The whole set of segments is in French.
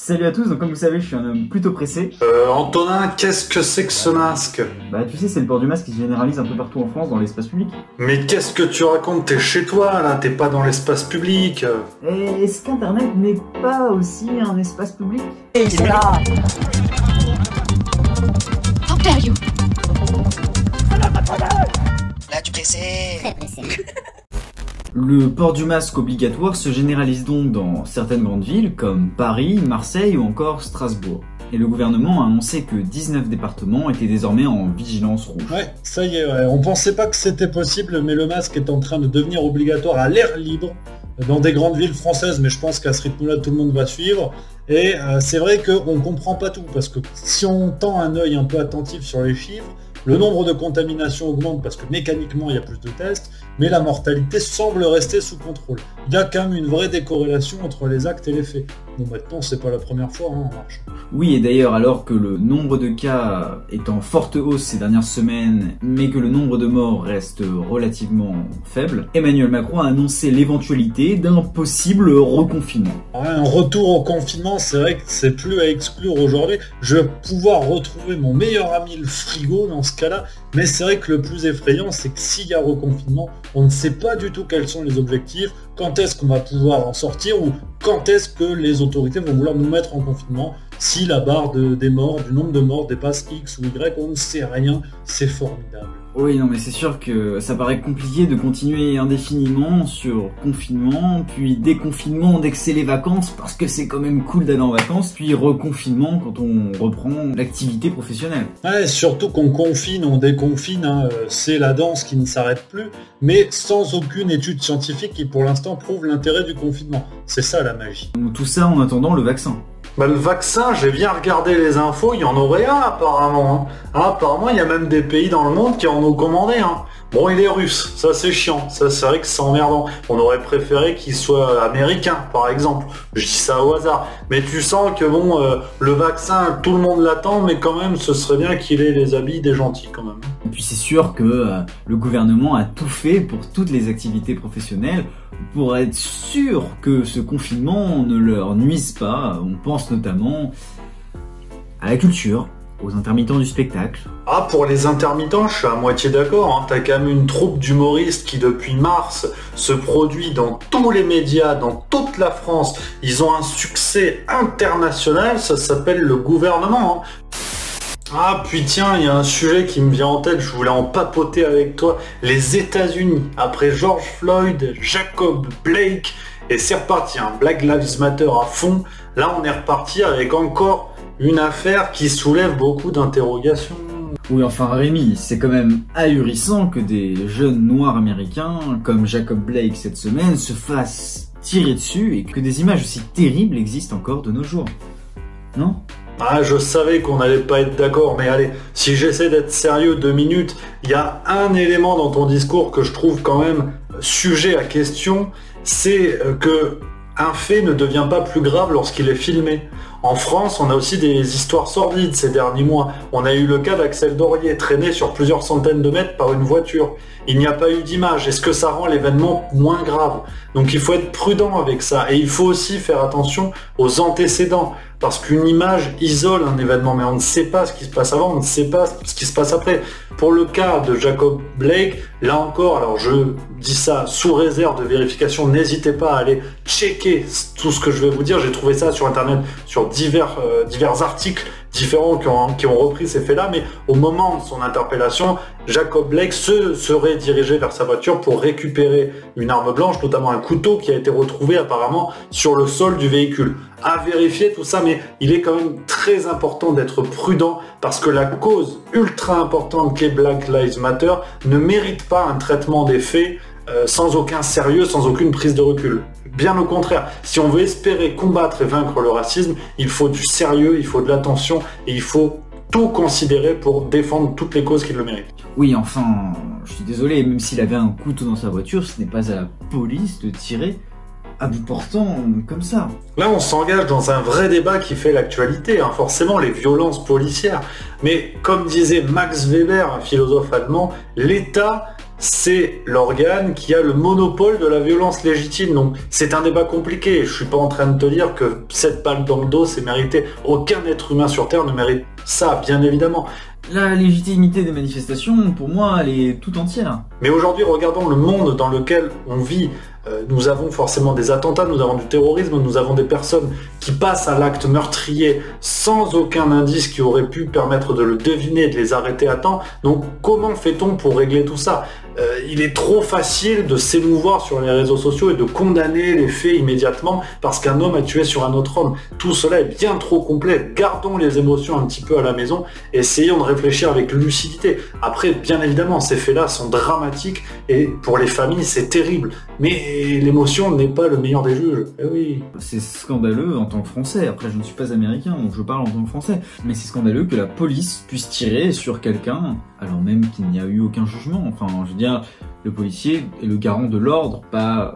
Salut à tous, donc comme vous savez, je suis un homme plutôt pressé. Antonin, qu'est-ce que c'est que ce masque? Bah tu sais, c'est le port du masque qui se généralise un peu partout en France dans l'espace public. Mais qu'est-ce que tu racontes? T'es chez toi, là, t'es pas dans l'espace public. Et est-ce qu'Internet n'est pas aussi un espace public? Et c'est là. How dare you? Là, tu pressé. Très pressé. Le port du masque obligatoire se généralise donc dans certaines grandes villes comme Paris, Marseille ou encore Strasbourg. Et le gouvernement a annoncé que 19 départements étaient désormais en vigilance rouge. Ouais, ça y est, ouais. On pensait pas que c'était possible, mais le masque est en train de devenir obligatoire à l'air libre dans des grandes villes françaises, mais je pense qu'à ce rythme-là, tout le monde va suivre. Et c'est vrai qu'on comprend pas tout, parce que si on tend un œil un peu attentif sur les chiffres, le nombre de contaminations augmente parce que mécaniquement il y a plus de tests, mais la mortalité semble rester sous contrôle. Il y a quand même une vraie décorrélation entre les actes et les faits. Bon, maintenant c'est pas la première fois, hein, en marche. Oui, et d'ailleurs, alors que le nombre de cas est en forte hausse ces dernières semaines, mais que le nombre de morts reste relativement faible, Emmanuel Macron a annoncé l'éventualité d'un possible reconfinement. Ouais, un retour au confinement, c'est vrai que c'est plus à exclure aujourd'hui. Je vais pouvoir retrouver mon meilleur ami le frigo dans ce cas-là, mais c'est vrai que le plus effrayant, c'est que s'il y a reconfinement, on ne sait pas du tout quels sont les objectifs, quand est-ce qu'on va pouvoir en sortir ou quand est-ce que les autorités vont vouloir nous mettre en confinement. Si la barre des morts, du nombre de morts dépasse X ou Y, on ne sait rien, c'est formidable. Oui, non, mais c'est sûr que ça paraît compliqué de continuer indéfiniment sur confinement, puis déconfinement dès que c'est les vacances, parce que c'est quand même cool d'aller en vacances, puis reconfinement quand on reprend l'activité professionnelle. Ouais, surtout qu'on confine, on déconfine, hein, c'est la danse qui ne s'arrête plus, mais sans aucune étude scientifique qui pour l'instant prouve l'intérêt du confinement. C'est ça la magie. Donc, tout ça en attendant le vaccin. Bah le vaccin, j'ai bien regardé les infos, il y en aurait un apparemment. Hein. Apparemment, il y a même des pays dans le monde qui en ont commandé. Hein. Bon, il est russe, ça c'est chiant, ça c'est vrai que c'est emmerdant. On aurait préféré qu'il soit américain, par exemple. Je dis ça au hasard. Mais tu sens que bon, le vaccin, tout le monde l'attend, mais quand même, ce serait bien qu'il ait les habits des gentils quand même. Et puis c'est sûr que le gouvernement a tout fait pour toutes les activités professionnelles pour être sûr que ce confinement ne leur nuise pas. On pense notamment à la culture, aux intermittents du spectacle. Ah, pour les intermittents, je suis à moitié d'accord. Hein. T'as quand même une troupe d'humoristes qui, depuis mars, se produit dans tous les médias, dans toute la France. Ils ont un succès international, ça s'appelle le gouvernement. Hein. Ah, puis tiens, il y a un sujet qui me vient en tête, je voulais en papoter avec toi. Les États-Unis, après George Floyd, Jacob Blake, et c'est reparti, hein. Black Lives Matter à fond. Là, on est reparti avec encore une affaire qui soulève beaucoup d'interrogations. Oui, enfin Rémi, c'est quand même ahurissant que des jeunes noirs américains comme Jacob Blake cette semaine se fassent tirer dessus et que des images aussi terribles existent encore de nos jours. Non ? Ah, je savais qu'on n'allait pas être d'accord, mais allez, si j'essaie d'être sérieux 2 minutes, il y a un élément dans ton discours que je trouve quand même sujet à question, c'est que un fait ne devient pas plus grave lorsqu'il est filmé. En France, on a aussi des histoires sordides ces derniers mois. On a eu le cas d'Axel Dorier, traîné sur plusieurs centaines de mètres par une voiture. Il n'y a pas eu d'image. Est-ce que ça rend l'événement moins grave? Donc il faut être prudent avec ça. Et il faut aussi faire attention aux antécédents. Parce qu'une image isole un événement, mais on ne sait pas ce qui se passe avant, on ne sait pas ce qui se passe après. Pour le cas de Jacob Blake, là encore, alors je dis ça sous réserve de vérification, n'hésitez pas à aller checker tout ce que je vais vous dire. J'ai trouvé ça sur internet, sur divers articles différents qui ont repris ces faits-là, mais au moment de son interpellation, Jacob Blake se serait dirigé vers sa voiture pour récupérer une arme blanche, notamment un couteau qui a été retrouvé apparemment sur le sol du véhicule. À vérifier tout ça, mais il est quand même très important d'être prudent parce que la cause ultra importante qu'est Black Lives Matter ne mérite pas un traitement des faits sans aucun sérieux, sans aucune prise de recul. Bien au contraire, si on veut espérer combattre et vaincre le racisme, il faut du sérieux, il faut de l'attention et il faut tout considérer pour défendre toutes les causes qui le méritent. Oui, enfin, je suis désolé, même s'il avait un couteau dans sa voiture, ce n'est pas à la police de tirer à bout portant comme ça. Là, on s'engage dans un vrai débat qui fait l'actualité, hein, forcément les violences policières. Mais comme disait Max Weber, un philosophe allemand, l'État c'est l'organe qui a le monopole de la violence légitime. Donc c'est un débat compliqué. Je suis pas en train de te dire que cette balle dans le dos c'est mérité. Aucun être humain sur Terre ne mérite ça, bien évidemment. La légitimité des manifestations, pour moi, elle est tout entière. Mais aujourd'hui, regardons le monde dans lequel on vit. Nous avons forcément des attentats, nous avons du terrorisme, nous avons des personnes qui passent à l'acte meurtrier sans aucun indice qui aurait pu permettre de le deviner, de les arrêter à temps. Donc comment fait-on pour régler tout ça ? Il est trop facile de s'émouvoir sur les réseaux sociaux et de condamner les faits immédiatement parce qu'un homme a tué sur un autre homme. Tout cela est bien trop complet. Gardons les émotions un petit peu à la maison et essayons de réfléchir avec lucidité. Après, bien évidemment, ces faits-là sont dramatiques et pour les familles, c'est terrible. Mais l'émotion n'est pas le meilleur des juges. Eh oui. C'est scandaleux en tant que Français. Après, je ne suis pas américain, donc je parle en tant que Français. Mais c'est scandaleux que la police puisse tirer sur quelqu'un alors même qu'il n'y a eu aucun jugement. Enfin, je veux dire, le policier est le garant de l'ordre, pas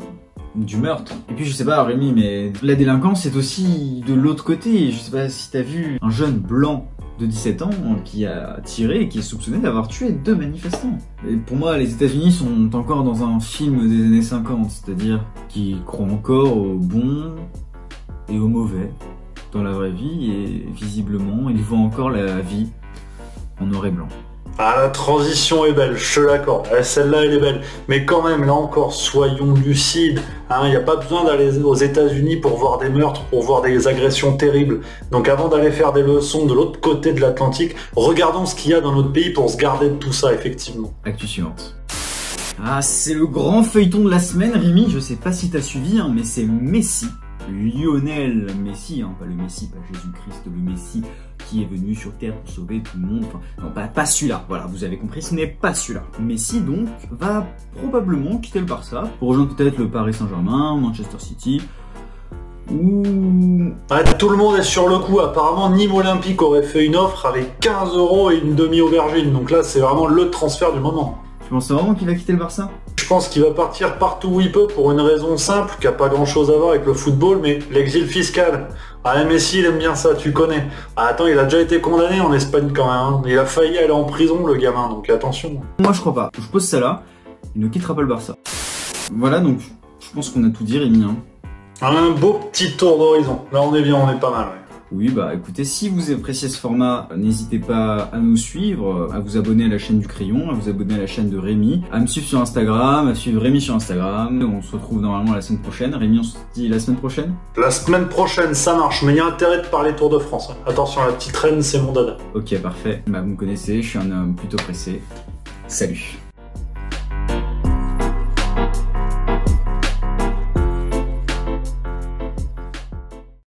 du meurtre. Et puis je sais pas Rémi, mais la délinquance c'est aussi de l'autre côté. Je sais pas si t'as vu un jeune blanc de 17 ans qui a tiré et qui est soupçonné d'avoir tué 2 manifestants. Et pour moi, les États-Unis sont encore dans un film des années 50, c'est-à-dire qu'ils croient encore aux bons et aux mauvais dans la vraie vie, et visiblement, ils voient encore la vie en noir et blanc. Ah, la transition est belle, je te l'accorde. Celle-là, elle est belle. Mais quand même, là encore, soyons lucides. Il n'y a pas besoin d'aller aux États-Unis pour voir des meurtres, pour voir des agressions terribles. Donc avant d'aller faire des leçons de l'autre côté de l'Atlantique, regardons ce qu'il y a dans notre pays pour se garder de tout ça, effectivement. Actu suivante. Ah, c'est le grand feuilleton de la semaine, Rémi. Je sais pas si t'as suivi, mais c'est Messi. Lionel Messi, pas le Messi, pas Jésus-Christ, le Messi qui est venu sur Terre pour sauver tout le monde. Enfin, non, pas celui-là. Voilà, vous avez compris, ce n'est pas celui-là. Messi, donc, va probablement quitter le Barça pour rejoindre peut-être le Paris Saint-Germain, Manchester City, ou... Ouais, tout le monde est sur le coup. Apparemment, Nîmes Olympique aurait fait une offre avec 15 € et une demi-aubergine. Donc là, c'est vraiment le transfert du moment. Tu penses vraiment qu'il va quitter le Barça ? Je pense qu'il va partir partout où il peut pour une raison simple, qui n'a pas grand chose à voir avec le football, mais l'exil fiscal. Ah, Messi, il aime bien ça, tu connais. Ah, attends, il a déjà été condamné en Espagne quand même. Il a failli aller en prison, le gamin, donc attention. Moi, je crois pas. Je pose ça là. Il ne quittera pas le Barça. Voilà, donc, je pense qu'on a tout dit, Rémi. Un beau petit tour d'horizon. Là, on est bien, on est pas mal, ouais. Oui, bah écoutez, si vous appréciez ce format, n'hésitez pas à nous suivre, à vous abonner à la chaîne du Crayon, à vous abonner à la chaîne de Rémi, à me suivre sur Instagram, à suivre Rémi sur Instagram. On se retrouve normalement la semaine prochaine. Rémi, on se dit la semaine prochaine ? La semaine prochaine, ça marche, mais il y a intérêt de parler Tour de France. Attention, la petite reine, c'est mon dada. Ok, parfait. Bah vous me connaissez, je suis un homme plutôt pressé. Salut.